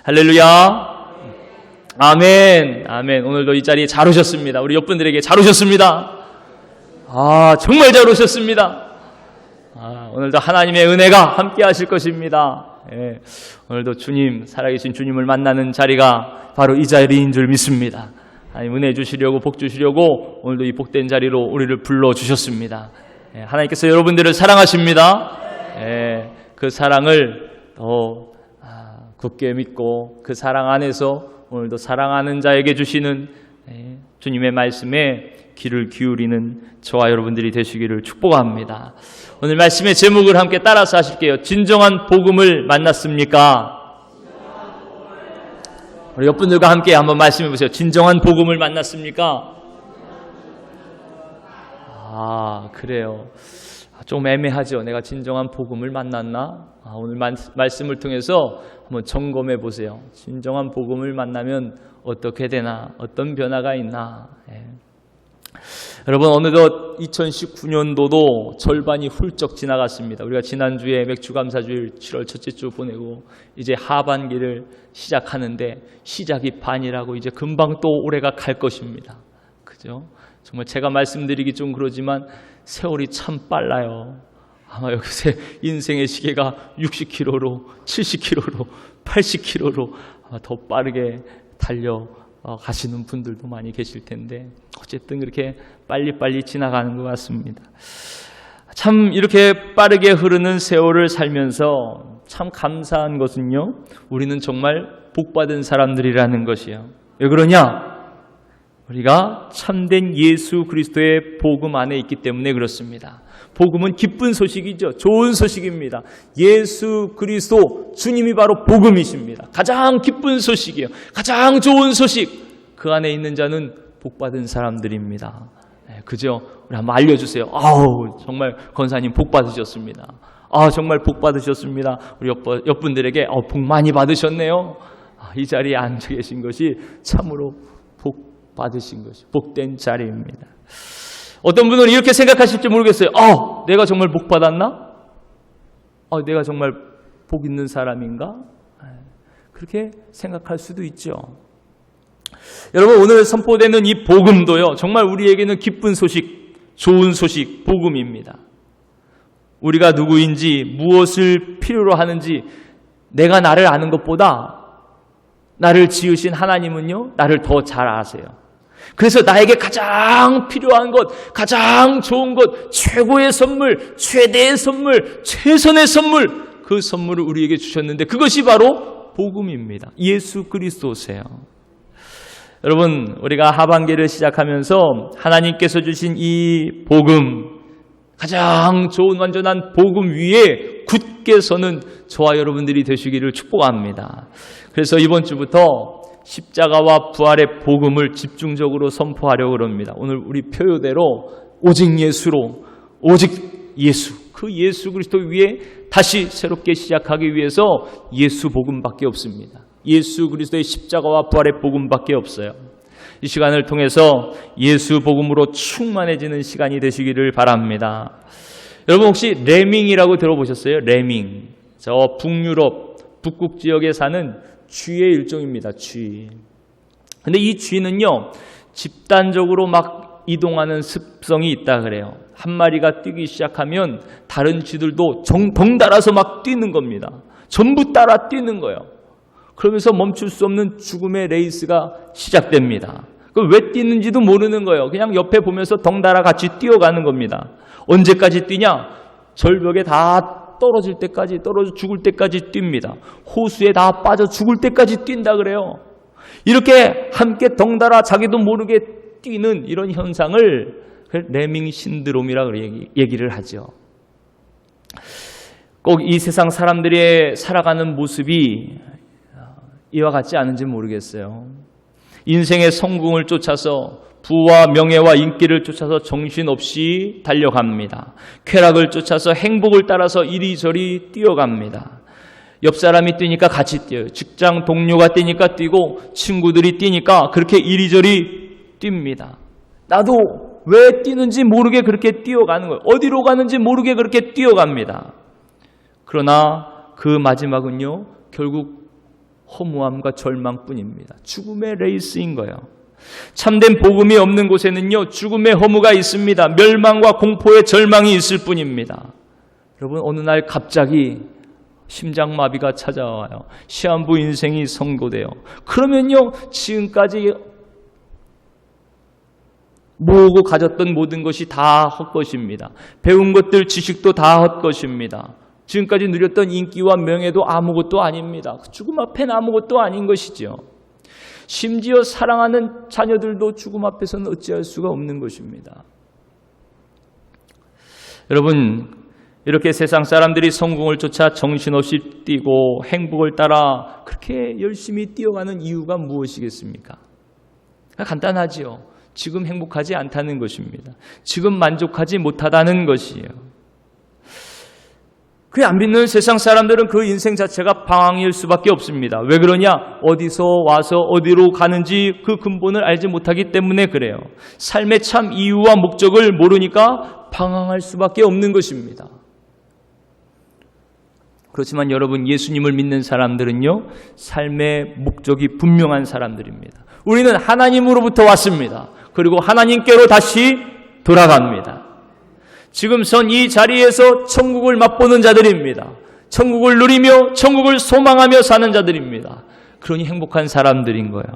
할렐루야. 아멘. 아멘. 오늘도 이 자리에 잘 오셨습니다. 우리 옆분들에게 잘 오셨습니다. 정말 잘 오셨습니다. 오늘도 하나님의 은혜가 함께 하실 것입니다. 오늘도 주님, 살아계신 주님을 만나는 자리가 바로 이 자리인 줄 믿습니다. 하나님 은혜 주시려고, 복 주시려고 오늘도 이 복된 자리로 우리를 불러주셨습니다. 하나님께서 여러분들을 사랑하십니다. 그 사랑을 더 굳게 믿고 그 사랑 안에서 오늘도 사랑하는 자에게 주시는 주님의 말씀에 귀를 기울이는 저와 여러분들이 되시기를 축복합니다. 오늘 말씀의 제목을 함께 따라서 하실게요. 진정한 복음을 만났습니까? 우리 옆분들과 함께 한번 말씀해 보세요. 진정한 복음을 만났습니까? 그래요. 좀 애매하죠. 내가 진정한 복음을 만났나? 오늘 말씀을 통해서 한번 점검해 보세요. 진정한 복음을 만나면 어떻게 되나? 어떤 변화가 있나? 여러분, 어느덧 2019년도도 절반이 훌쩍 지나갔습니다. 우리가 지난주에 맥주감사주일 7월 첫째 주 보내고 이제 하반기를 시작하는데 시작이 반이라고 이제 금방 또 올해가 갈 것입니다. 그죠? 정말 제가 말씀드리기 좀 그러지만 세월이 참 빨라요. 아마 여기서 인생의 시계가 60km로, 70km로, 80km로 더 빠르게 달려가시는 분들도 많이 계실 텐데 어쨌든 그렇게 빨리빨리 지나가는 것 같습니다. 참 이렇게 빠르게 흐르는 세월을 살면서 참 감사한 것은요, 우리는 정말 복받은 사람들이라는 것이에요. 왜 그러냐? 우리가 참된 예수 그리스도의 복음 안에 있기 때문에 그렇습니다. 복음은 기쁜 소식이죠. 좋은 소식입니다. 예수 그리스도 주님이 바로 복음이십니다. 가장 기쁜 소식이에요. 가장 좋은 소식. 그 안에 있는 자는 복받은 사람들입니다. 그죠? 우리 한번 알려주세요. 정말 권사님 복 받으셨습니다. 정말 복 받으셨습니다. 우리 옆분들에게 복 많이 받으셨네요. 이 자리에 앉아 계신 것이 참으로 복 받으신 것이 복된 자리입니다. 어떤 분은 이렇게 생각하실지 모르겠어요. 내가 정말 복 받았나? 내가 정말 복 있는 사람인가? 그렇게 생각할 수도 있죠. 여러분, 오늘 선포되는 이 복음도요, 정말 우리에게는 기쁜 소식, 좋은 소식, 복음입니다. 우리가 누구인지, 무엇을 필요로 하는지 내가 나를 아는 것보다 나를 지으신 하나님은요, 나를 더 잘 아세요. 그래서 나에게 가장 필요한 것, 가장 좋은 것, 최고의 선물, 최대의 선물, 최선의 선물, 그 선물을 우리에게 주셨는데 그것이 바로 복음입니다. 예수 그리스도세요. 여러분, 우리가 하반기를 시작하면서 하나님께서 주신 이 복음, 가장 좋은 완전한 복음 위에 굳게 서는 저와 여러분들이 되시기를 축복합니다. 그래서 이번 주부터 십자가와 부활의 복음을 집중적으로 선포하려고 합니다. 오늘 우리 표요대로 오직 예수로, 오직 예수, 그 예수 그리스도 위에 다시 새롭게 시작하기 위해서 예수 복음밖에 없습니다. 예수 그리스도의 십자가와 부활의 복음밖에 없어요. 이 시간을 통해서 예수 복음으로 충만해지는 시간이 되시기를 바랍니다. 여러분, 혹시 레밍이라고 들어보셨어요? 레밍. 저 북유럽, 북극 지역에 사는 쥐의 일종입니다. 쥐. 근데 이 쥐는요, 집단적으로 막 이동하는 습성이 있다 그래요. 한 마리가 뛰기 시작하면 다른 쥐들도 덩달아서 막 뛰는 겁니다. 전부 따라 뛰는 거예요. 그러면서 멈출 수 없는 죽음의 레이스가 시작됩니다. 왜 뛰는지도 모르는 거예요. 그냥 옆에 보면서 덩달아 같이 뛰어가는 겁니다. 언제까지 뛰냐? 절벽에 다 떨어질 때까지, 떨어져 죽을 때까지 뜁니다. 호수에 다 빠져 죽을 때까지 뛴다 그래요. 이렇게 함께 덩달아 자기도 모르게 뛰는 이런 현상을 레밍 신드롬이라고 얘기를 하죠. 꼭 이 세상 사람들의 살아가는 모습이 이와 같지 않은지 모르겠어요. 인생의 성공을 쫓아서 부와 명예와 인기를 쫓아서 정신없이 달려갑니다. 쾌락을 쫓아서 행복을 따라서 이리저리 뛰어갑니다. 옆 사람이 뛰니까 같이 뛰어요. 직장 동료가 뛰니까 뛰고 친구들이 뛰니까 그렇게 이리저리 뜁니다. 나도 왜 뛰는지 모르게 그렇게 뛰어가는 거예요. 어디로 가는지 모르게 그렇게 뛰어갑니다. 그러나 그 마지막은요, 결국 허무함과 절망뿐입니다. 죽음의 레이스인 거예요. 참된 복음이 없는 곳에는요, 죽음의 허무가 있습니다. 멸망과 공포의 절망이 있을 뿐입니다. 여러분, 어느 날 갑자기 심장마비가 찾아와요. 시한부 인생이 선고돼요. 그러면요, 지금까지 모으고 가졌던 모든 것이 다 헛것입니다. 배운 것들, 지식도 다 헛것입니다. 지금까지 누렸던 인기와 명예도 아무것도 아닙니다. 죽음 앞엔 아무것도 아닌 것이죠. 심지어 사랑하는 자녀들도 죽음 앞에서는 어찌할 수가 없는 것입니다. 여러분, 이렇게 세상 사람들이 성공을 쫓아 정신없이 뛰고 행복을 따라 그렇게 열심히 뛰어가는 이유가 무엇이겠습니까? 간단하지요. 지금 행복하지 않다는 것입니다. 지금 만족하지 못하다는 것이에요. 그 안 믿는 세상 사람들은 그 인생 자체가 방황일 수밖에 없습니다. 왜 그러냐? 어디서 와서 어디로 가는지 그 근본을 알지 못하기 때문에 그래요. 삶의 참 이유와 목적을 모르니까 방황할 수밖에 없는 것입니다. 그렇지만 여러분, 예수님을 믿는 사람들은요, 삶의 목적이 분명한 사람들입니다. 우리는 하나님으로부터 왔습니다. 그리고 하나님께로 다시 돌아갑니다. 지금 선 이 자리에서 천국을 맛보는 자들입니다. 천국을 누리며 천국을 소망하며 사는 자들입니다. 그러니 행복한 사람들인 거예요.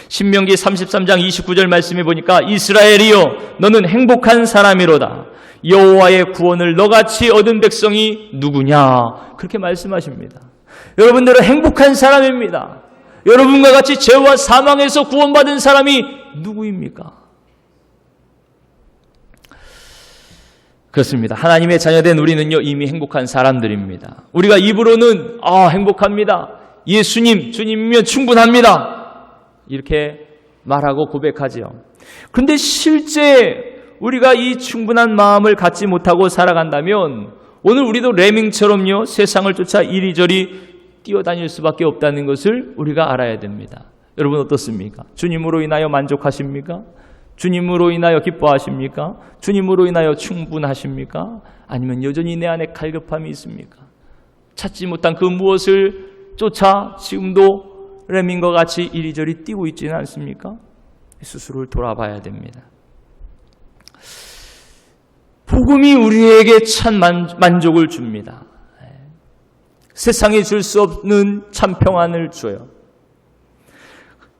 신명기 33장 29절 말씀해 보니까 이스라엘이여 너는 행복한 사람이로다. 여호와의 구원을 너같이 얻은 백성이 누구냐? 그렇게 말씀하십니다. 여러분들은 행복한 사람입니다. 여러분과 같이 죄와 사망에서 구원받은 사람이 누구입니까? 그렇습니다. 하나님의 자녀된 우리는요, 이미 행복한 사람들입니다. 우리가 입으로는 행복합니다. 예수님, 주님이면 충분합니다. 이렇게 말하고 고백하지요. 그런데 실제 우리가 이 충분한 마음을 갖지 못하고 살아간다면 오늘 우리도 레밍처럼요, 세상을 쫓아 이리저리 뛰어다닐 수밖에 없다는 것을 우리가 알아야 됩니다. 여러분 어떻습니까? 주님으로 인하여 만족하십니까? 주님으로 인하여 기뻐하십니까? 주님으로 인하여 충분하십니까? 아니면 여전히 내 안에 갈급함이 있습니까? 찾지 못한 그 무엇을 쫓아 지금도 레밍과 같이 이리저리 뛰고 있지는 않습니까? 스스로를 돌아봐야 됩니다. 복음이 우리에게 참 만족을 줍니다. 세상이 줄 수 없는 참 평안을 줘요.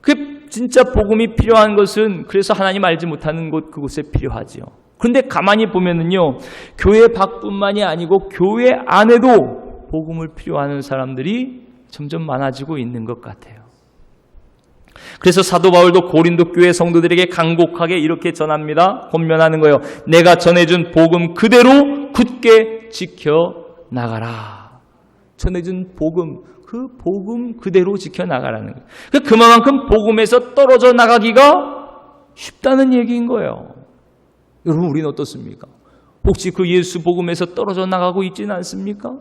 그 진짜 복음이 필요한 것은 그래서 하나님 알지 못하는 곳 그곳에 필요하지요. 그런데 가만히 보면은요, 교회 밖뿐만이 아니고 교회 안에도 복음을 필요하는 사람들이 점점 많아지고 있는 것 같아요. 그래서 사도 바울도 고린도 교회 성도들에게 간곡하게 이렇게 전합니다. 권면하는 거예요. 내가 전해준 복음 그대로 굳게 지켜나가라. 전해준 복음, 그 복음 그대로 지켜나가라는 거예요. 그만큼 복음에서 떨어져 나가기가 쉽다는 얘기인 거예요. 여러분, 우리는 어떻습니까? 혹시 그 예수 복음에서 떨어져 나가고 있지는 않습니까?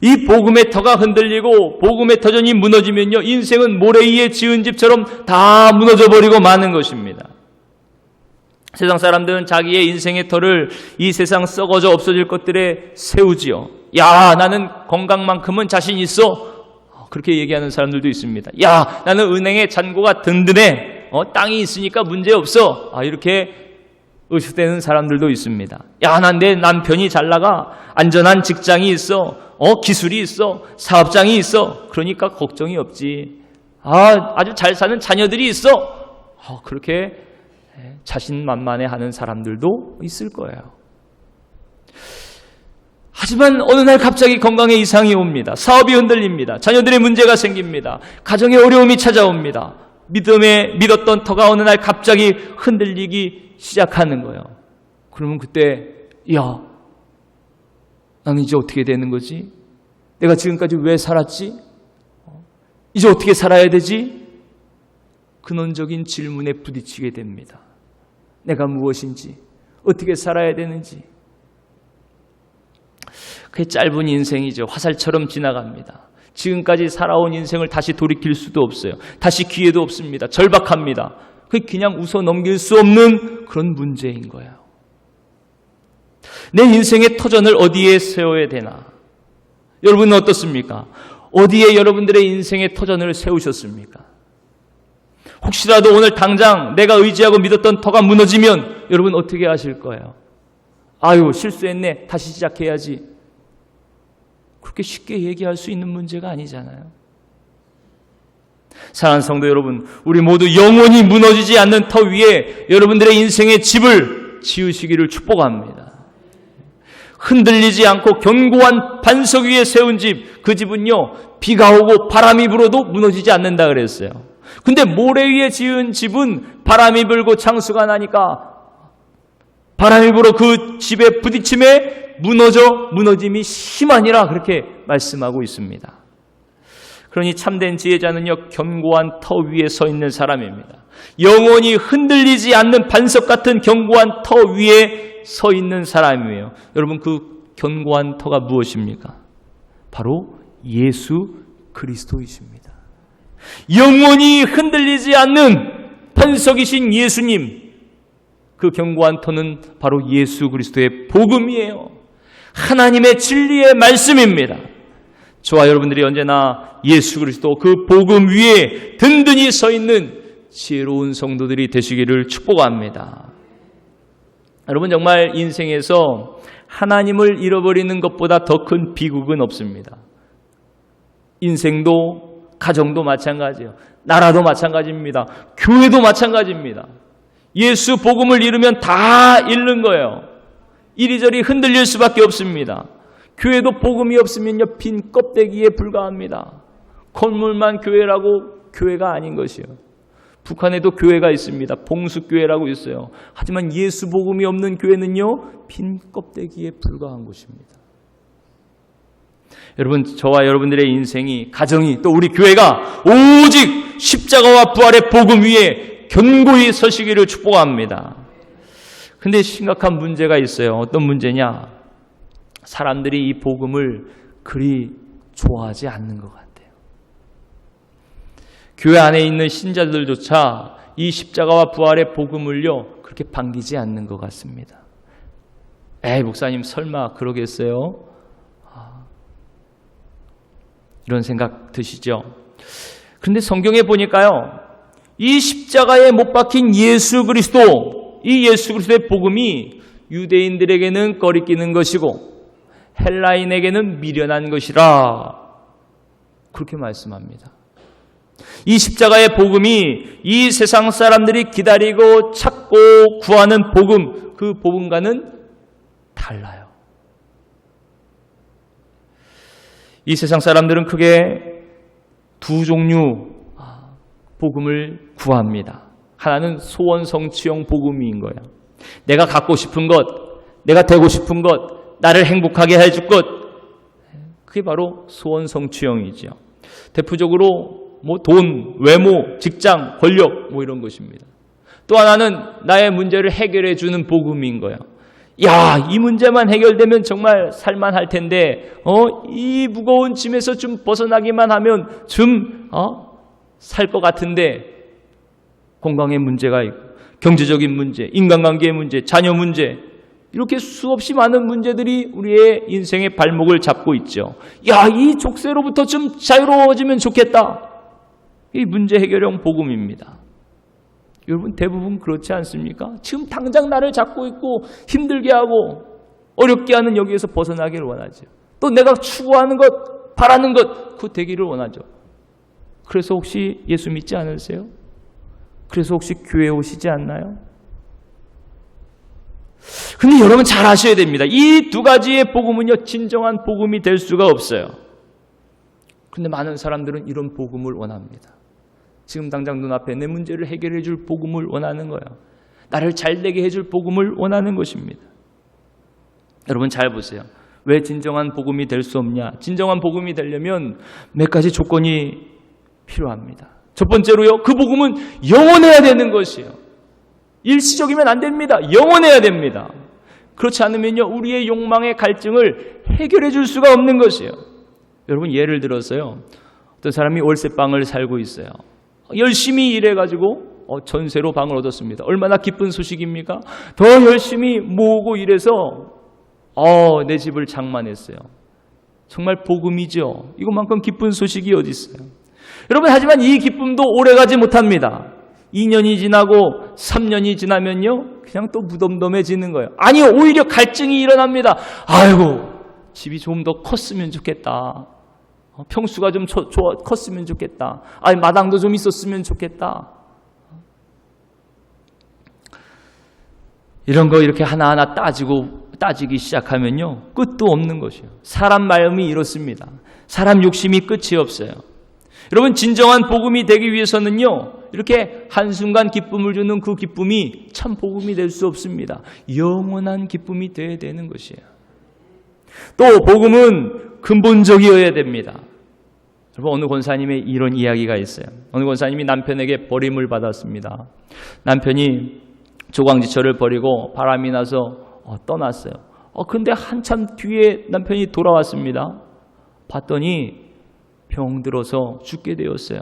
이 복음의 터가 흔들리고 복음의 터전이 무너지면요, 인생은 모래 위에 지은 집처럼 다 무너져 버리고 마는 것입니다. 세상 사람들은 자기의 인생의 터를 이 세상 썩어져 없어질 것들에 세우지요. 야, 나는 건강만큼은 자신 있어. 그렇게 얘기하는 사람들도 있습니다. 야, 나는 은행에 잔고가 든든해. 땅이 있으니까 문제없어. 이렇게 의식되는 사람들도 있습니다. 야, 난 내 남편이 잘 나가. 안전한 직장이 있어. 기술이 있어. 사업장이 있어. 그러니까 걱정이 없지. 아주 잘 사는 자녀들이 있어. 그렇게 자신만만해하는 사람들도 있을 거예요. 하지만 어느 날 갑자기 건강에 이상이 옵니다. 사업이 흔들립니다. 자녀들의 문제가 생깁니다. 가정에 어려움이 찾아옵니다. 믿었던 터가 어느 날 갑자기 흔들리기 시작하는 거예요. 그러면 그때 나는 이제 어떻게 되는 거지? 내가 지금까지 왜 살았지? 이제 어떻게 살아야 되지? 근원적인 질문에 부딪히게 됩니다. 내가 무엇인지, 어떻게 살아야 되는지. 그게 짧은 인생이죠. 화살처럼 지나갑니다. 지금까지 살아온 인생을 다시 돌이킬 수도 없어요. 다시 기회도 없습니다. 절박합니다. 그게 그냥 웃어 넘길 수 없는 그런 문제인 거예요. 내 인생의 터전을 어디에 세워야 되나? 여러분은 어떻습니까? 어디에 여러분들의 인생의 터전을 세우셨습니까? 혹시라도 오늘 당장 내가 의지하고 믿었던 터가 무너지면 여러분 어떻게 하실 거예요? 아유, 실수했네. 다시 시작해야지. 그렇게 쉽게 얘기할 수 있는 문제가 아니잖아요. 사랑하는 성도 여러분, 우리 모두 영원히 무너지지 않는 터 위에 여러분들의 인생의 집을 지으시기를 축복합니다. 흔들리지 않고 견고한 반석 위에 세운 집, 그 집은요, 비가 오고 바람이 불어도 무너지지 않는다 그랬어요. 근데 모래 위에 지은 집은 바람이 불고 창수가 나니까 바람이 불어 그 집에 부딪힘에 무너짐이 심하니라 그렇게 말씀하고 있습니다. 그러니 참된 지혜자는요, 견고한 터 위에 서 있는 사람입니다. 영원히 흔들리지 않는 반석 같은 견고한 터 위에 서 있는 사람이에요. 여러분, 그 견고한 터가 무엇입니까? 바로 예수 그리스도이십니다. 영원히 흔들리지 않는 반석이신 예수님, 그 견고한 터는 바로 예수 그리스도의 복음이에요. 하나님의 진리의 말씀입니다. 저와 여러분들이 언제나 예수 그리스도 그 복음 위에 든든히 서 있는 지혜로운 성도들이 되시기를 축복합니다. 여러분, 정말 인생에서 하나님을 잃어버리는 것보다 더 큰 비극은 없습니다. 인생도 가정도 마찬가지예요. 나라도 마찬가지입니다. 교회도 마찬가지입니다. 예수 복음을 잃으면 다 잃는 거예요. 이리저리 흔들릴 수밖에 없습니다. 교회도 복음이 없으면요, 빈 껍데기에 불과합니다. 건물만 교회라고 교회가 아닌 것이요. 북한에도 교회가 있습니다. 봉수교회라고 있어요. 하지만 예수 복음이 없는 교회는요, 빈 껍데기에 불과한 곳입니다. 여러분, 저와 여러분들의 인생이, 가정이, 또 우리 교회가 오직 십자가와 부활의 복음 위에 견고히 서시기를 축복합니다. 근데 심각한 문제가 있어요. 어떤 문제냐? 사람들이 이 복음을 그리 좋아하지 않는 것 같아요. 교회 안에 있는 신자들조차 이 십자가와 부활의 복음을요, 그렇게 반기지 않는 것 같습니다. 에이, 목사님 설마 그러겠어요? 이런 생각 드시죠? 그런데 성경에 보니까요, 이 십자가에 못 박힌 예수 그리스도, 이 예수 그리스도의 복음이 유대인들에게는 꺼리끼는 것이고 헬라인에게는 미련한 것이라 그렇게 말씀합니다. 이 십자가의 복음이 이 세상 사람들이 기다리고 찾고 구하는 복음, 그 복음과는 달라요. 이 세상 사람들은 크게 두 종류 복음을 구합니다. 하나는 소원 성취형 복음인 거예요. 내가 갖고 싶은 것, 내가 되고 싶은 것, 나를 행복하게 해줄 것, 그게 바로 소원 성취형이죠. 대표적으로 돈, 외모, 직장, 권력 이런 것입니다. 또 하나는 나의 문제를 해결해 주는 복음인 거예요. 야, 이 문제만 해결되면 정말 살만할 텐데, 이 무거운 짐에서 좀 벗어나기만 하면 좀 살 것 같은데, 건강의 문제가 있고, 경제적인 문제, 인간관계의 문제, 자녀 문제, 이렇게 수없이 많은 문제들이 우리의 인생의 발목을 잡고 있죠. 야, 이 족쇄로부터 좀 자유로워지면 좋겠다. 이 문제 해결형 복음입니다. 여러분, 대부분 그렇지 않습니까? 지금 당장 나를 잡고 있고 힘들게 하고 어렵게 하는 여기에서 벗어나기를 원하죠. 또 내가 추구하는 것, 바라는 것, 그 되기를 원하죠. 그래서 혹시 예수 믿지 않으세요? 그래서 혹시 교회 오시지 않나요? 근데 여러분 잘 아셔야 됩니다. 이 두 가지의 복음은요, 진정한 복음이 될 수가 없어요. 근데 많은 사람들은 이런 복음을 원합니다. 지금 당장 눈앞에 내 문제를 해결해 줄 복음을 원하는 거예요. 나를 잘되게 해줄 복음을 원하는 것입니다. 여러분 잘 보세요. 왜 진정한 복음이 될 수 없냐? 진정한 복음이 되려면 몇 가지 조건이 필요합니다. 첫 번째로요, 그 복음은 영원해야 되는 것이에요. 일시적이면 안 됩니다. 영원해야 됩니다. 그렇지 않으면요, 우리의 욕망의 갈증을 해결해 줄 수가 없는 것이에요. 여러분, 예를 들어서요, 어떤 사람이 월세방을 살고 있어요. 열심히 일해가지고 전세로 방을 얻었습니다. 얼마나 기쁜 소식입니까? 더 열심히 모으고 일해서 내 집을 장만했어요. 정말 복음이죠. 이것만큼 기쁜 소식이 어디 있어요? 여러분, 하지만 이 기쁨도 오래가지 못합니다. 2년이 지나고 3년이 지나면요, 그냥 또 무덤덤해지는 거예요. 아니요, 오히려 갈증이 일어납니다. 아이고, 집이 좀 더 컸으면 좋겠다. 평수가 좀 컸으면 좋겠다. 아니, 마당도 좀 있었으면 좋겠다. 이런 거 이렇게 하나하나 따지기 시작하면요, 끝도 없는 것이에요. 사람 마음이 이렇습니다. 사람 욕심이 끝이 없어요. 여러분, 진정한 복음이 되기 위해서는요, 이렇게 한순간 기쁨을 주는 그 기쁨이 참 복음이 될 수 없습니다. 영원한 기쁨이 되어야 되는 것이에요. 또 복음은 근본적이어야 됩니다. 여러분, 어느 권사님의 이런 이야기가 있어요. 어느 권사님이 남편에게 버림을 받았습니다. 남편이 조광지철을 버리고 바람이 나서 떠났어요. 근데 한참 뒤에 남편이 돌아왔습니다. 봤더니 병들어서 죽게 되었어요.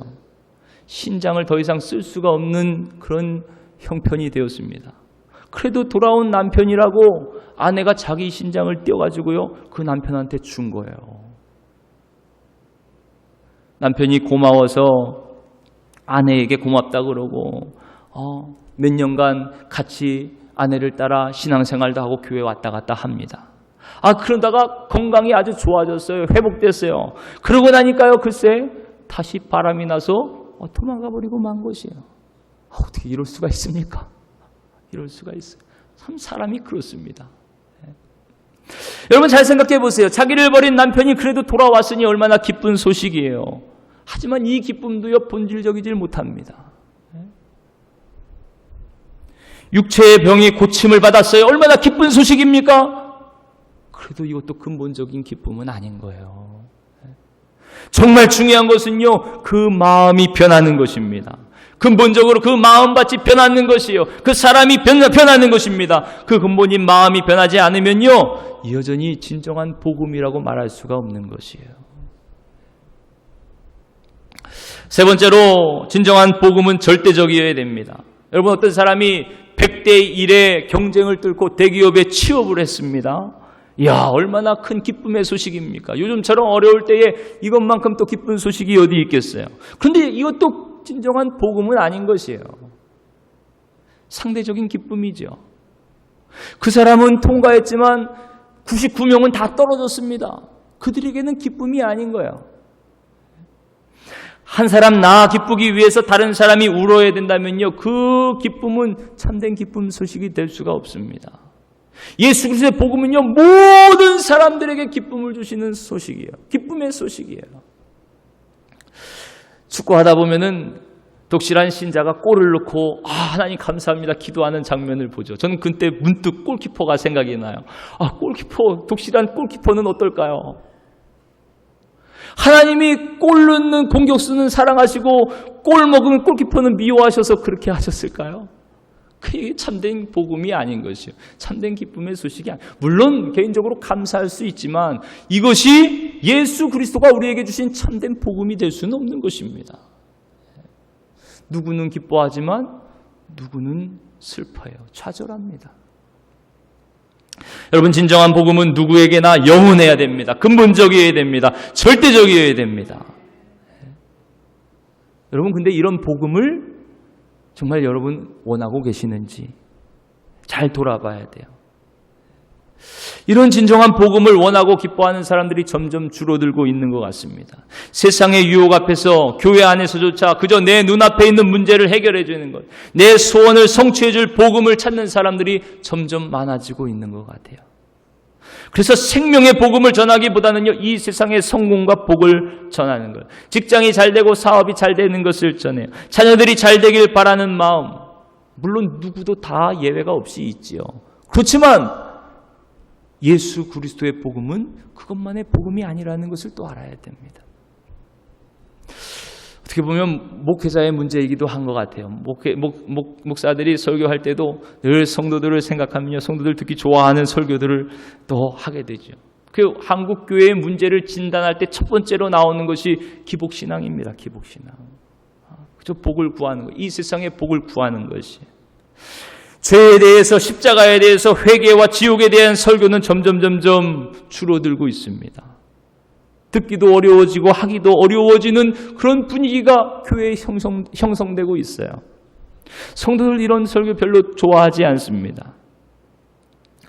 신장을 더 이상 쓸 수가 없는 그런 형편이 되었습니다. 그래도 돌아온 남편이라고 아내가 자기 신장을 떼어가지고요, 그 남편한테 준 거예요. 남편이 고마워서 아내에게 고맙다 그러고 몇 년간 같이 아내를 따라 신앙생활도 하고 교회 왔다 갔다 합니다. 그러다가 건강이 아주 좋아졌어요. 회복됐어요. 그러고 나니까요, 글쎄 다시 바람이 나서 도망가 버리고 만 것이에요. 어떻게 이럴 수가 있습니까? 이럴 수가 있어요. 참 사람이 그렇습니다. 여러분, 잘 생각해 보세요. 자기를 버린 남편이 그래도 돌아왔으니 얼마나 기쁜 소식이에요. 하지만 이 기쁨도요, 본질적이질 못합니다. 육체의 병이 고침을 받았어요. 얼마나 기쁜 소식입니까? 그래도 이것도 근본적인 기쁨은 아닌 거예요. 정말 중요한 것은요, 그 마음이 변하는 것입니다. 근본적으로 그 마음밭이 변하는 것이에요. 그 사람이 변하는 것입니다. 그 근본인 마음이 변하지 않으면요, 여전히 진정한 복음이라고 말할 수가 없는 것이에요. 세 번째로, 진정한 복음은 절대적이어야 됩니다. 여러분, 어떤 사람이 100대 1의 경쟁을 뚫고 대기업에 취업을 했습니다. 이야, 얼마나 큰 기쁨의 소식입니까? 요즘처럼 어려울 때에 이것만큼 또 기쁜 소식이 어디 있겠어요? 그런데 이것도 진정한 복음은 아닌 것이에요. 상대적인 기쁨이죠. 그 사람은 통과했지만 99명은 다 떨어졌습니다. 그들에게는 기쁨이 아닌 거예요. 한 사람 나 기쁘기 위해서 다른 사람이 울어야 된다면요, 그 기쁨은 참된 기쁨 소식이 될 수가 없습니다. 예수 그리스도의 복음은요, 모든 사람들에게 기쁨을 주시는 소식이에요. 기쁨의 소식이에요. 축구하다 보면은 독실한 신자가 골을 넣고 하나님 감사합니다 기도하는 장면을 보죠. 저는 그때 문득 골키퍼가 생각이 나요. 독실한 골키퍼는 어떨까요? 하나님이 골 넣는 공격수는 사랑하시고 골 먹으면 골키퍼는 미워하셔서 그렇게 하셨을까요? 그게 참된 복음이 아닌 것이요. 참된 기쁨의 소식이 아니에요. 물론 개인적으로 감사할 수 있지만 이것이 예수 그리스도가 우리에게 주신 참된 복음이 될 수는 없는 것입니다. 누구는 기뻐하지만 누구는 슬퍼해요. 좌절합니다. 여러분, 진정한 복음은 누구에게나 영원해야 됩니다. 근본적이어야 됩니다. 절대적이어야 됩니다. 여러분, 근데 이런 복음을 정말 여러분 원하고 계시는지 잘 돌아봐야 돼요. 이런 진정한 복음을 원하고 기뻐하는 사람들이 점점 줄어들고 있는 것 같습니다. 세상의 유혹 앞에서 교회 안에서조차 그저 내 눈앞에 있는 문제를 해결해 주는 것, 내 소원을 성취해 줄 복음을 찾는 사람들이 점점 많아지고 있는 것 같아요. 그래서 생명의 복음을 전하기보다는요, 이 세상의 성공과 복을 전하는 것, 직장이 잘 되고 사업이 잘 되는 것을 전해요. 자녀들이 잘 되길 바라는 마음, 물론 누구도 다 예외가 없이 있지요. 그렇지만 예수 그리스도의 복음은 그것만의 복음이 아니라는 것을 또 알아야 됩니다. 어떻게 보면 목회자의 문제이기도 한 것 같아요. 목사들이 설교할 때도 늘 성도들을 생각하면요, 성도들 듣기 좋아하는 설교들을 또 하게 되죠. 그 한국 교회의 문제를 진단할 때 첫 번째로 나오는 것이 기복신앙입니다. 기복신앙. 그저 복을 구하는 것, 이 세상의 복을 구하는 것이. 죄에 대해서, 십자가에 대해서, 회개와 지옥에 대한 설교는 점점 줄어들고 있습니다. 듣기도 어려워지고 하기도 어려워지는 그런 분위기가 교회에 형성되고 있어요. 성도들 이런 설교 별로 좋아하지 않습니다.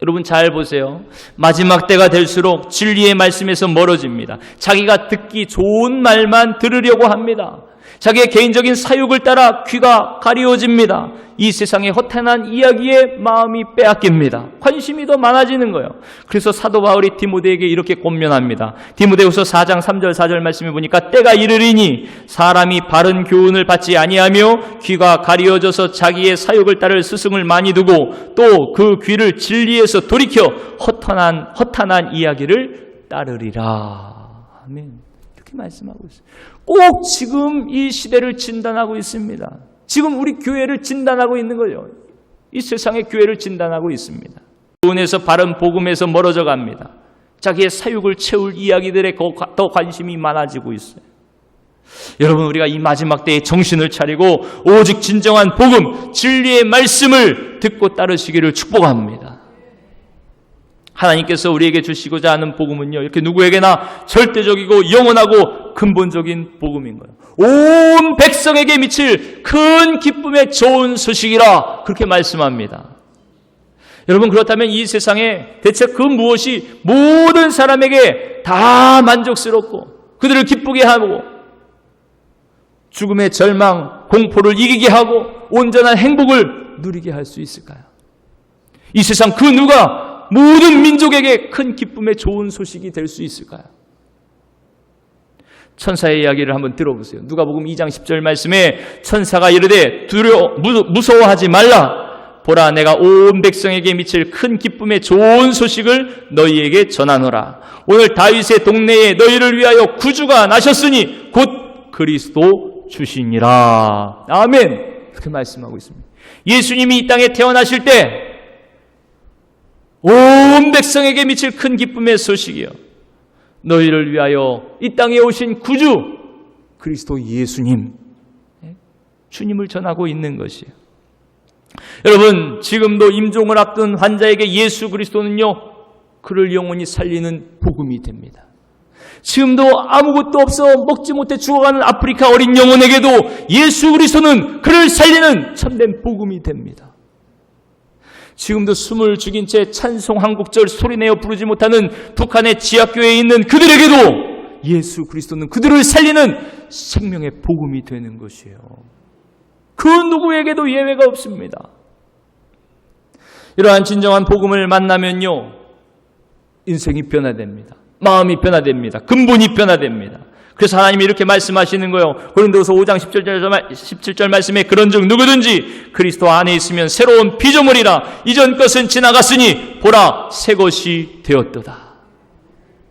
여러분 잘 보세요. 마지막 때가 될수록 진리의 말씀에서 멀어집니다. 자기가 듣기 좋은 말만 들으려고 합니다. 자기의 개인적인 사욕을 따라 귀가 가리워집니다. 이 세상의 허탄한 이야기에 마음이 빼앗깁니다. 관심이 더 많아지는 거예요. 그래서 사도 바울이 디모데에게 이렇게 권면합니다. 디모데후서 4장 3절 4절 말씀에 보니까 때가 이르리니 사람이 바른 교훈을 받지 아니하며 귀가 가리워져서 자기의 사욕을 따를 스승을 많이 두고 또 그 귀를 진리에서 돌이켜 허탄한 이야기를 따르리라. 아멘. 이렇게 말씀하고 있어요. 꼭 지금 이 시대를 진단하고 있습니다. 지금 우리 교회를 진단하고 있는 거예요. 이 세상의 교회를 진단하고 있습니다. 교훈에서 바른 복음에서 멀어져 갑니다. 자기의 사욕을 채울 이야기들에 더 관심이 많아지고 있어요. 여러분 우리가 이 마지막 때에 정신을 차리고 오직 진정한 복음, 진리의 말씀을 듣고 따르시기를 축복합니다. 하나님께서 우리에게 주시고자 하는 복음은요, 이렇게 누구에게나 절대적이고 영원하고 근본적인 복음인 거예요. 온 백성에게 미칠 큰 기쁨의 좋은 소식이라 그렇게 말씀합니다. 여러분 그렇다면 이 세상에 대체 그 무엇이 모든 사람에게 다 만족스럽고 그들을 기쁘게 하고 죽음의 절망, 공포를 이기게 하고 온전한 행복을 누리게 할 수 있을까요? 이 세상 그 누가 모든 민족에게 큰 기쁨의 좋은 소식이 될 수 있을까요? 천사의 이야기를 한번 들어보세요. 누가복음 2장 10절 말씀에 천사가 이르되 무서워하지 말라. 보라 내가 온 백성에게 미칠 큰 기쁨의 좋은 소식을 너희에게 전하노라. 오늘 다윗의 동네에 너희를 위하여 구주가 나셨으니 곧 그리스도 주시니라. 아멘. 그렇게 말씀하고 있습니다. 예수님이 이 땅에 태어나실 때 온 백성에게 미칠 큰 기쁨의 소식이요, 너희를 위하여 이 땅에 오신 구주 그리스도 예수님, 주님을 전하고 있는 것이에요. 여러분 지금도 임종을 앞둔 환자에게 예수 그리스도는요 그를 영원히 살리는 복음이 됩니다. 지금도 아무것도 없어 먹지 못해 죽어가는 아프리카 어린 영혼에게도 예수 그리스도는 그를 살리는 참된 복음이 됩니다. 지금도 숨을 죽인 채 찬송 한 곡절 소리내어 부르지 못하는 북한의 지하교회에 있는 그들에게도 예수 그리스도는 그들을 살리는 생명의 복음이 되는 것이에요. 그 누구에게도 예외가 없습니다. 이러한 진정한 복음을 만나면요 인생이 변화됩니다. 마음이 변화됩니다. 근본이 변화됩니다. 그래서 하나님이 이렇게 말씀하시는 거예요. 고린도후서 5장 17절 말씀에 그런즉 누구든지 그리스도 안에 있으면 새로운 피조물이라. 이전 것은 지나갔으니 보라 새 것이 되었도다.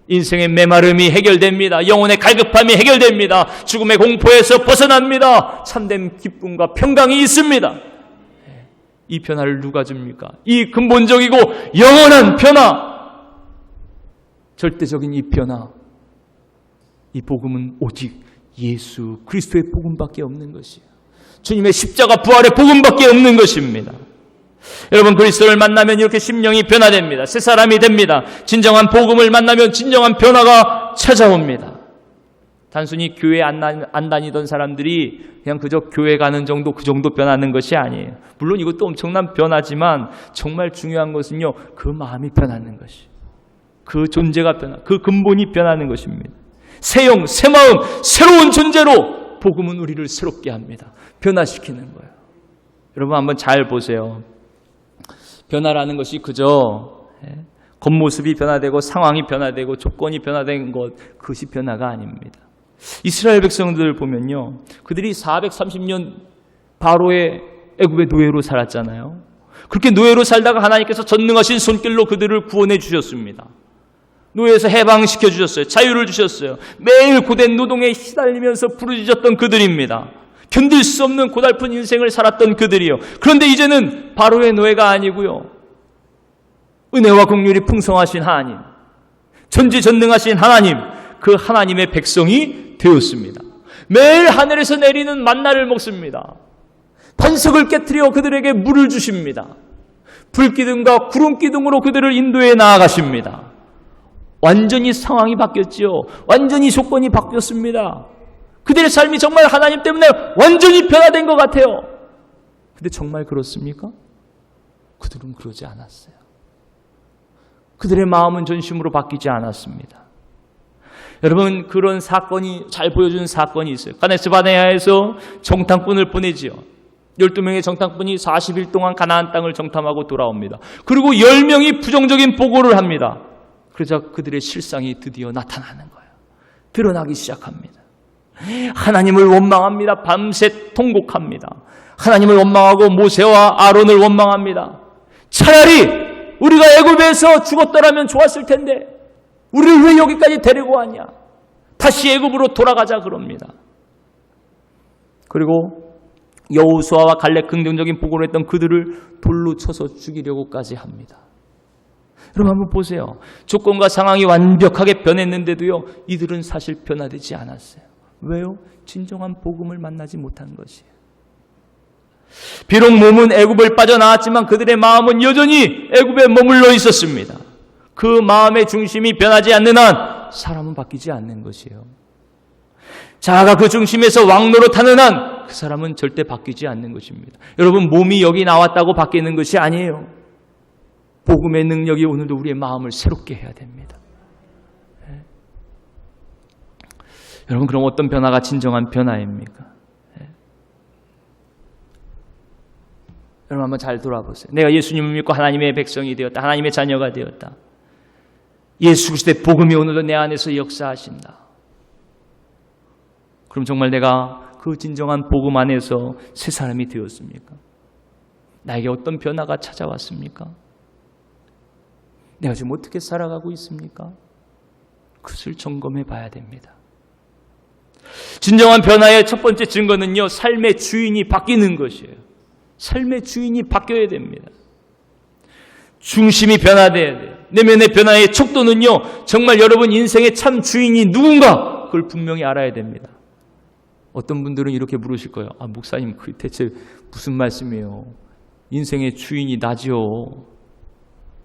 인생의 메마름이 해결됩니다. 영혼의 갈급함이 해결됩니다. 죽음의 공포에서 벗어납니다. 참된 기쁨과 평강이 있습니다. 이 변화를 누가 줍니까? 이 근본적이고 영원한 변화, 절대적인 이 변화, 이 복음은 오직 예수 그리스도의 복음밖에 없는 것이에요. 주님의 십자가 부활의 복음밖에 없는 것입니다. 여러분 그리스도를 만나면 이렇게 심령이 변화됩니다. 새 사람이 됩니다. 진정한 복음을 만나면 진정한 변화가 찾아옵니다. 단순히 교회 안 다니던 사람들이 그냥 그저 교회 가는 정도, 그 정도 변하는 것이 아니에요. 물론 이것도 엄청난 변화지만 정말 중요한 것은요 그 마음이 변하는 것이, 그 존재가 그 근본이 변하는 것입니다. 새 영, 새 마음, 새로운 존재로 복음은 우리를 새롭게 합니다. 변화시키는 거예요. 여러분 한번 잘 보세요. 변화라는 것이 그저 겉모습이 변화되고 상황이 변화되고 조건이 변화된 것, 그것이 변화가 아닙니다. 이스라엘 백성들 보면요, 그들이 430년 바로의 애굽의 노예로 살았잖아요. 그렇게 노예로 살다가 하나님께서 전능하신 손길로 그들을 구원해 주셨습니다. 노예에서 해방시켜 주셨어요. 자유를 주셨어요. 매일 고된 노동에 시달리면서 부르짖었던 그들입니다. 견딜 수 없는 고달픈 인생을 살았던 그들이요. 그런데 이제는 바로의 노예가 아니고요, 은혜와 긍휼이 풍성하신 하나님, 전지전능하신 하나님, 그 하나님의 백성이 되었습니다. 매일 하늘에서 내리는 만나를 먹습니다. 반석을 깨트려 그들에게 물을 주십니다. 불기둥과 구름기둥으로 그들을 인도해 나아가십니다. 완전히 상황이 바뀌었지요. 완전히 조건이 바뀌었습니다. 그들의 삶이 정말 하나님 때문에 완전히 변화된 것 같아요. 근데 정말 그렇습니까? 그들은 그러지 않았어요. 그들의 마음은 전심으로 바뀌지 않았습니다. 여러분, 그런 사건이 잘 보여주는 사건이 있어요. 가데스 바네아에서 정탐꾼을 보내지요. 12명의 정탐꾼이 40일 동안 가나안 땅을 정탐하고 돌아옵니다. 그리고 10명이 부정적인 보고를 합니다. 그러자 그들의 실상이 드디어 나타나는 거예요. 드러나기 시작합니다. 하나님을 원망합니다. 밤새 통곡합니다. 하나님을 원망하고 모세와 아론을 원망합니다. 차라리 우리가 애굽에서 죽었더라면 좋았을 텐데 우리를 왜 여기까지 데리고 왔냐? 다시 애굽으로 돌아가자 그럽니다. 그리고 여호수아와 갈렙 긍정적인 보고를 했던 그들을 돌로 쳐서 죽이려고까지 합니다. 여러분 한번 보세요. 조건과 상황이 완벽하게 변했는데도요, 이들은 사실 변화되지 않았어요. 왜요? 진정한 복음을 만나지 못한 것이에요. 비록 몸은 애굽을 빠져나왔지만 그들의 마음은 여전히 애굽에 머물러 있었습니다. 그 마음의 중심이 변하지 않는 한 사람은 바뀌지 않는 것이에요. 자아가 그 중심에서 왕노릇하는 한 그 사람은 절대 바뀌지 않는 것입니다. 여러분, 몸이 여기 나왔다고 바뀌는 것이 아니에요. 복음의 능력이 오늘도 우리의 마음을 새롭게 해야 됩니다. 네. 여러분, 그럼 어떤 변화가 진정한 변화입니까? 네. 여러분 한번 잘 돌아보세요. 내가 예수님을 믿고 하나님의 백성이 되었다. 하나님의 자녀가 되었다. 예수 그리스도의 복음이 오늘도 내 안에서 역사하신다. 그럼 정말 내가 그 진정한 복음 안에서 새 사람이 되었습니까? 나에게 어떤 변화가 찾아왔습니까? 내가 지금 어떻게 살아가고 있습니까? 그것을 점검해 봐야 됩니다. 진정한 변화의 첫 번째 증거는요, 삶의 주인이 바뀌는 것이에요. 삶의 주인이 바뀌어야 됩니다. 중심이 변화돼야 돼요. 내면의 변화의 척도는요, 정말 여러분 인생의 참 주인이 누군가 그걸 분명히 알아야 됩니다. 어떤 분들은 이렇게 물으실 거예요. 아, 목사님, 그 대체 무슨 말씀이에요? 인생의 주인이 나지요.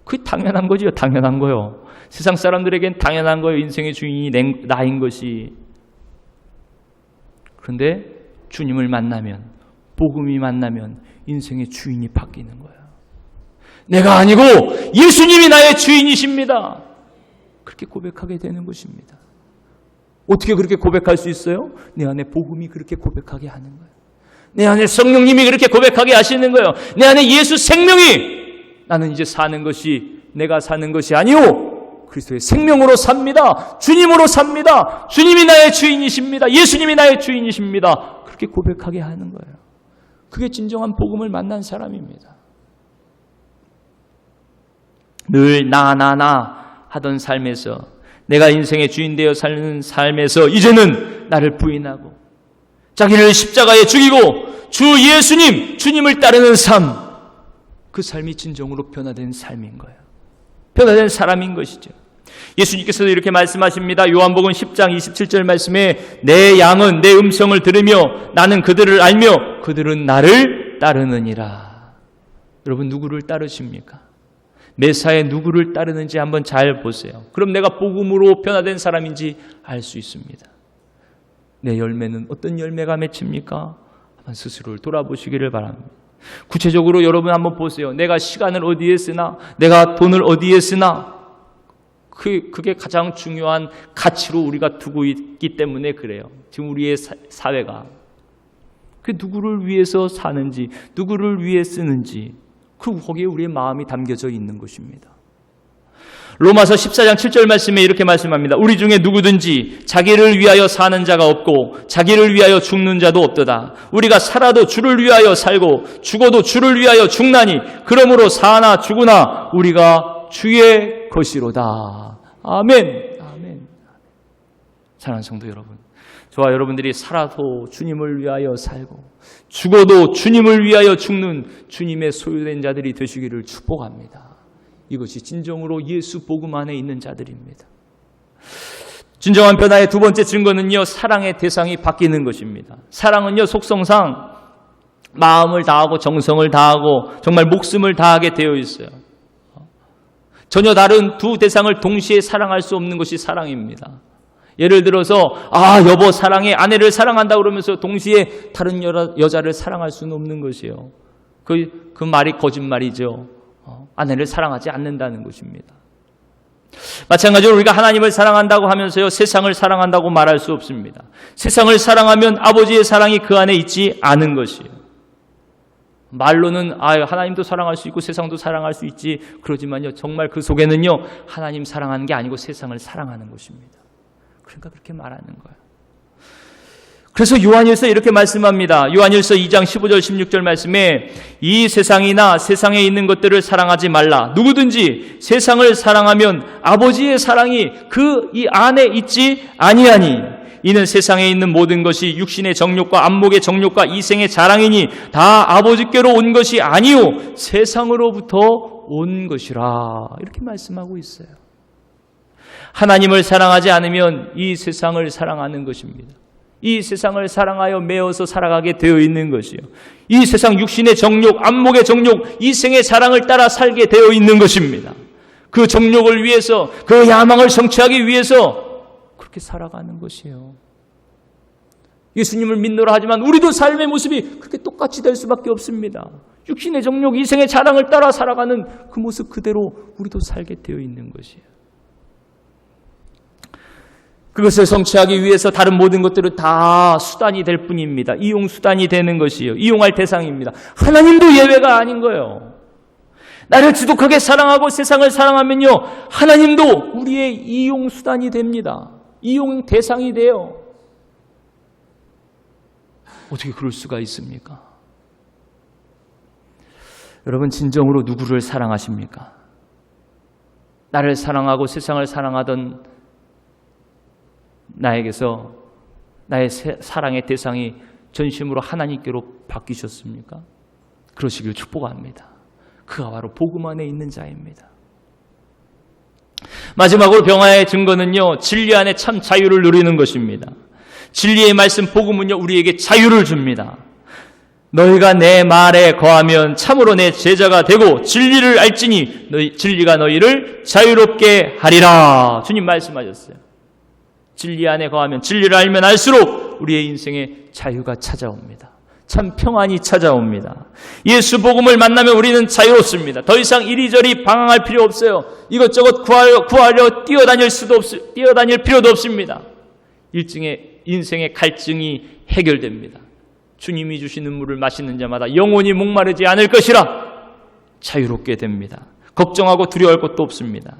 그게 당연한 거지요. 당연한 거요. 세상 사람들에겐 당연한 거예요. 인생의 주인이 나인 것이. 그런데 주님을 만나면, 복음이 만나면 인생의 주인이 바뀌는 거예요. 내가 아니고 예수님이 나의 주인이십니다. 그렇게 고백하게 되는 것입니다. 어떻게 그렇게 고백할 수 있어요? 내 안에 복음이 그렇게 고백하게 하는 거예요. 내 안에 성령님이 그렇게 고백하게 하시는 거예요. 내 안에 예수 생명이, 나는 이제 사는 것이 내가 사는 것이 아니오, 그리스도의 생명으로 삽니다. 주님으로 삽니다. 주님이 나의 주인이십니다. 예수님이 나의 주인이십니다. 그렇게 고백하게 하는 거예요. 그게 진정한 복음을 만난 사람입니다. 늘 나 하던 삶에서, 내가 인생의 주인 되어 사는 삶에서 이제는 나를 부인하고 자기를 십자가에 죽이고 주 예수님, 주님을 따르는 삶, 그 삶이 진정으로 변화된 삶인 거예요. 변화된 사람인 것이죠. 예수님께서도 이렇게 말씀하십니다. 요한복음 10장 27절 말씀에 내 양은 내 음성을 들으며 나는 그들을 알며 그들은 나를 따르느니라. 여러분, 누구를 따르십니까? 매사에 누구를 따르는지 한번 잘 보세요. 그럼 내가 복음으로 변화된 사람인지 알 수 있습니다. 내 열매는 어떤 열매가 맺힙니까? 한번 스스로를 돌아보시기를 바랍니다. 구체적으로 여러분 한번 보세요. 내가 시간을 어디에 쓰나? 내가 돈을 어디에 쓰나? 그게 가장 중요한 가치로 우리가 두고 있기 때문에 그래요. 지금 우리의 사회가. 그 누구를 위해서 사는지, 누구를 위해 쓰는지, 그리고 거기에 우리의 마음이 담겨져 있는 것입니다. 로마서 14장 7절 말씀에 이렇게 말씀합니다. 우리 중에 누구든지 자기를 위하여 사는 자가 없고 자기를 위하여 죽는 자도 없도다. 우리가 살아도 주를 위하여 살고 죽어도 주를 위하여 죽나니 그러므로 사나 죽으나 우리가 주의 것이로다. 아멘. 아멘. 사랑하는 성도 여러분, 저와 여러분들이 살아도 주님을 위하여 살고 죽어도 주님을 위하여 죽는 주님의 소유된 자들이 되시기를 축복합니다. 이것이 진정으로 예수 복음 안에 있는 자들입니다. 진정한 변화의 두 번째 증거는요, 사랑의 대상이 바뀌는 것입니다. 사랑은요, 속성상 마음을 다하고 정성을 다하고 정말 목숨을 다하게 되어 있어요. 전혀 다른 두 대상을 동시에 사랑할 수 없는 것이 사랑입니다. 예를 들어서 여보 사랑해, 아내를 사랑한다 그러면서 동시에 다른 여자를 사랑할 수는 없는 것이에요. 그 말이 거짓말이죠. 아내를 사랑하지 않는다는 것입니다. 마찬가지로 우리가 하나님을 사랑한다고 하면서요, 세상을 사랑한다고 말할 수 없습니다. 세상을 사랑하면 아버지의 사랑이 그 안에 있지 않은 것이에요. 말로는 하나님도 사랑할 수 있고 세상도 사랑할 수 있지, 그러지만요, 정말 그 속에는요, 하나님 사랑하는 게 아니고 세상을 사랑하는 것입니다. 그러니까 그렇게 말하는 거예요. 그래서 요한일서 이렇게 말씀합니다. 요한일서 2장 15절 16절 말씀에 이 세상이나 세상에 있는 것들을 사랑하지 말라. 누구든지 세상을 사랑하면 아버지의 사랑이 이 안에 있지 아니하니 이는 세상에 있는 모든 것이 육신의 정욕과 안목의 정욕과 이생의 자랑이니 다 아버지께로 온 것이 아니요 세상으로부터 온 것이라. 이렇게 말씀하고 있어요. 하나님을 사랑하지 않으면 이 세상을 사랑하는 것입니다. 이 세상을 사랑하여 매어서 살아가게 되어 있는 것이요. 이 세상 육신의 정욕, 안목의 정욕, 이생의 자랑을 따라 살게 되어 있는 것입니다. 그 정욕을 위해서, 그 야망을 성취하기 위해서 그렇게 살아가는 것이에요. 예수님을 믿노라 하지만 우리도 삶의 모습이 그렇게 똑같이 될 수밖에 없습니다. 육신의 정욕, 이생의 자랑을 따라 살아가는 그 모습 그대로 우리도 살게 되어 있는 것이에요. 그것을 성취하기 위해서 다른 모든 것들은 다 수단이 될 뿐입니다. 이용 수단이 되는 것이에요. 이용할 대상입니다. 하나님도 예외가 아닌 거예요. 나를 지독하게 사랑하고 세상을 사랑하면요, 하나님도 우리의 이용 수단이 됩니다. 이용 대상이 돼요. 어떻게 그럴 수가 있습니까? 여러분, 진정으로 누구를 사랑하십니까? 나를 사랑하고 세상을 사랑하던 나에게서 나의 사랑의 대상이 전심으로 하나님께로 바뀌셨습니까? 그러시길 축복합니다. 그가 바로 복음 안에 있는 자입니다. 마지막으로 병화의 증거는요, 진리 안에 참 자유를 누리는 것입니다. 진리의 말씀 복음은요, 우리에게 자유를 줍니다. 너희가 내 말에 거하면 참으로 내 제자가 되고 진리를 알지니 진리가 너희를 자유롭게 하리라. 주님 말씀하셨어요. 진리 안에 거하면, 진리를 알면 알수록 우리의 인생에 자유가 찾아옵니다. 참 평안이 찾아옵니다. 예수 복음을 만나면 우리는 자유롭습니다. 더 이상 이리저리 방황할 필요 없어요. 이것저것 구하려 뛰어다닐 필요도 없습니다. 인생의 갈증이 해결됩니다. 주님이 주시는 물을 마시는 자마다 영원히 목마르지 않을 것이라 자유롭게 됩니다. 걱정하고 두려워할 것도 없습니다.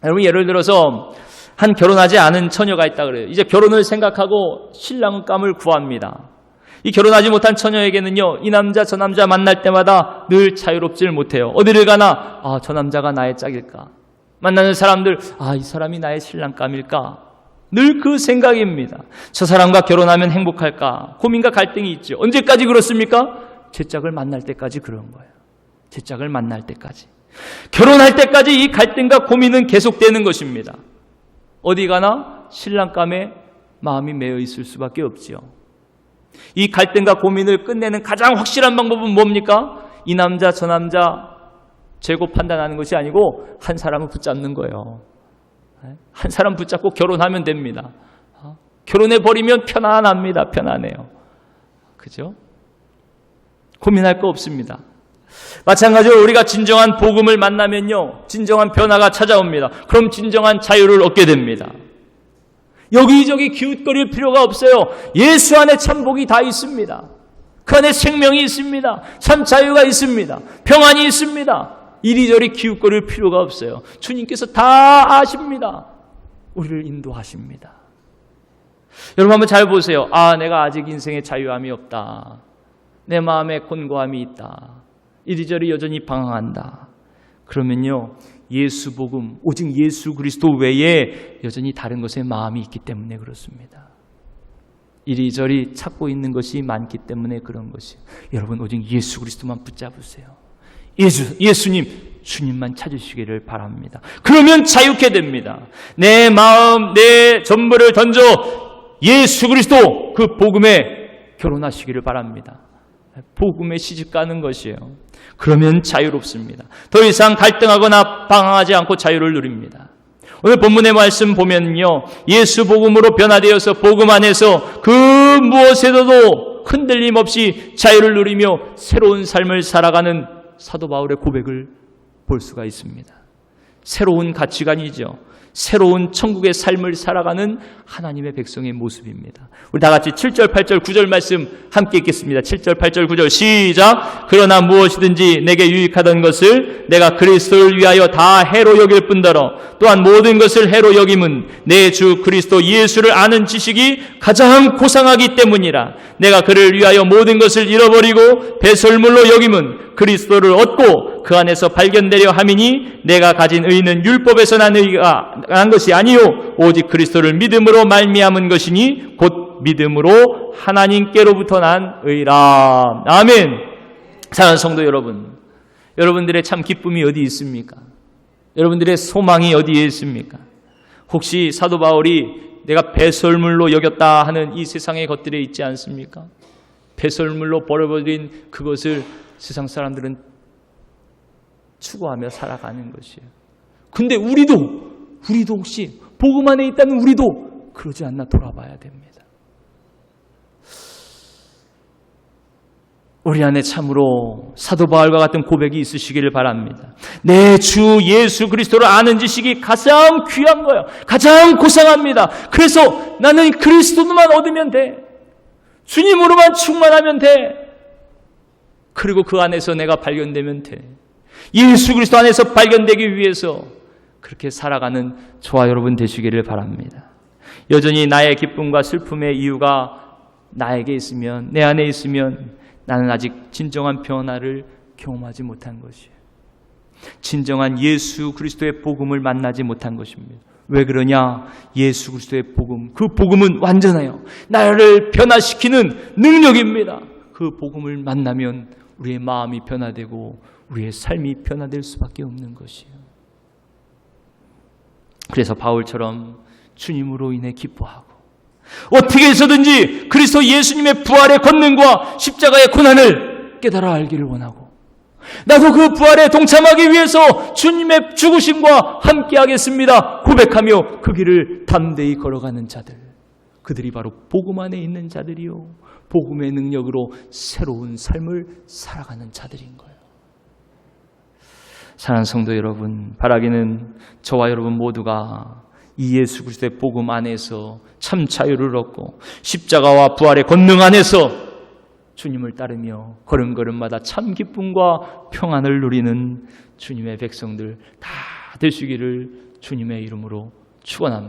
여러분, 예를 들어서 한 결혼하지 않은 처녀가 있다 그래요. 이제 결혼을 생각하고 신랑감을 구합니다. 이 결혼하지 못한 처녀에게는요, 이 남자 저 남자 만날 때마다 늘 자유롭질 못해요. 어디를 가나 저 남자가 나의 짝일까? 만나는 사람들 이 사람이 나의 신랑감일까? 늘 그 생각입니다. 저 사람과 결혼하면 행복할까? 고민과 갈등이 있죠. 언제까지 그렇습니까? 제 짝을 만날 때까지 그런 거예요. 제 짝을 만날 때까지. 결혼할 때까지 이 갈등과 고민은 계속되는 것입니다. 어디 가나 신랑감에 마음이 매여 있을 수밖에 없지요. 이 갈등과 고민을 끝내는 가장 확실한 방법은 뭡니까? 이 남자 저 남자 재고 판단하는 것이 아니고 한 사람을 붙잡는 거예요. 한 사람 붙잡고 결혼하면 됩니다. 결혼해버리면 편안합니다. 편안해요. 그죠? 고민할 거 없습니다. 마찬가지로 우리가 진정한 복음을 만나면요, 진정한 변화가 찾아옵니다. 그럼 진정한 자유를 얻게 됩니다. 여기저기 기웃거릴 필요가 없어요. 예수 안에 참 복이 다 있습니다. 그 안에 생명이 있습니다. 참 자유가 있습니다. 평안이 있습니다. 이리저리 기웃거릴 필요가 없어요. 주님께서 다 아십니다. 우리를 인도하십니다. 여러분 한번 잘 보세요. 내가 아직 인생에 자유함이 없다. 내 마음에 곤고함이 있다. 이리저리 여전히 방황한다. 그러면요, 예수 복음, 오직 예수 그리스도 외에 여전히 다른 것에 마음이 있기 때문에 그렇습니다. 이리저리 찾고 있는 것이 많기 때문에 그런 것이에요. 여러분, 오직 예수 그리스도만 붙잡으세요. 예수님, 주님만 찾으시기를 바랍니다. 그러면 자유케 됩니다. 내 마음, 내 전부를 던져 예수 그리스도 그 복음에 결혼하시기를 바랍니다. 복음에 시집가는 것이에요. 그러면 자유롭습니다. 더 이상 갈등하거나 방황하지 않고 자유를 누립니다. 오늘 본문의 말씀 보면요, 예수 복음으로 변화되어서 복음 안에서 그 무엇에서도 흔들림 없이 자유를 누리며 새로운 삶을 살아가는 사도 바울의 고백을 볼 수가 있습니다. 새로운 가치관이죠. 새로운 천국의 삶을 살아가는 하나님의 백성의 모습입니다. 우리 다 같이 7절, 8절, 9절 말씀 함께 읽겠습니다. 7절, 8절, 9절 시작. 그러나 무엇이든지 내게 유익하던 것을 내가 그리스도를 위하여 다 해로 여길 뿐더러 또한 모든 것을 해로 여김은 내 주 그리스도 예수를 아는 지식이 가장 고상하기 때문이라. 내가 그를 위하여 모든 것을 잃어버리고 배설물로 여김은 그리스도를 얻고 그 안에서 발견되려 함이니 내가 가진 의는 율법에서 난 의가 난 것이 아니요 오직 그리스도를 믿음으로 말미암은 것이니 곧 믿음으로 하나님께로부터 난 의라. 아멘. 사랑하는 성도 여러분, 여러분들의 참 기쁨이 어디 있습니까? 여러분들의 소망이 어디에 있습니까? 혹시 사도 바울이 내가 배설물로 여겼다 하는 이 세상의 것들에 있지 않습니까? 배설물로 버려버린 그것을 세상 사람들은 추구하며 살아가는 것이에요. 근데 우리도 혹시 복음 안에 있다는 우리도 그러지 않나 돌아봐야 됩니다. 우리 안에 참으로 사도 바울과 같은 고백이 있으시기를 바랍니다. 내 주 예수 그리스도를 아는 지식이 가장 귀한 거예요. 가장 고상합니다. 그래서 나는 그리스도만 얻으면 돼. 주님으로만 충만하면 돼. 그리고 그 안에서 내가 발견되면 돼. 예수 그리스도 안에서 발견되기 위해서 그렇게 살아가는 저와 여러분 되시기를 바랍니다. 여전히 나의 기쁨과 슬픔의 이유가 나에게 있으면, 내 안에 있으면 나는 아직 진정한 변화를 경험하지 못한 것이에요. 진정한 예수 그리스도의 복음을 만나지 못한 것입니다. 왜 그러냐? 예수 그리스도의 복음, 그 복음은 완전해요. 나를 변화시키는 능력입니다. 그 복음을 만나면 우리의 마음이 변화되고 우리의 삶이 변화될 수밖에 없는 것이에요. 그래서 바울처럼 주님으로 인해 기뻐하고 어떻게 해서든지 그리스도 예수님의 부활의 권능과 십자가의 고난을 깨달아 알기를 원하고 나도 그 부활에 동참하기 위해서 주님의 죽으심과 함께 하겠습니다 고백하며 그 길을 담대히 걸어가는 자들, 그들이 바로 복음 안에 있는 자들이요 복음의 능력으로 새로운 삶을 살아가는 자들인 거예요. 사랑하는 성도 여러분, 바라기는 저와 여러분 모두가 이 예수 그리스도의 복음 안에서 참 자유를 얻고 십자가와 부활의 권능 안에서 주님을 따르며 걸음걸음마다 참 기쁨과 평안을 누리는 주님의 백성들 다 되시기를 주님의 이름으로 축원합니다.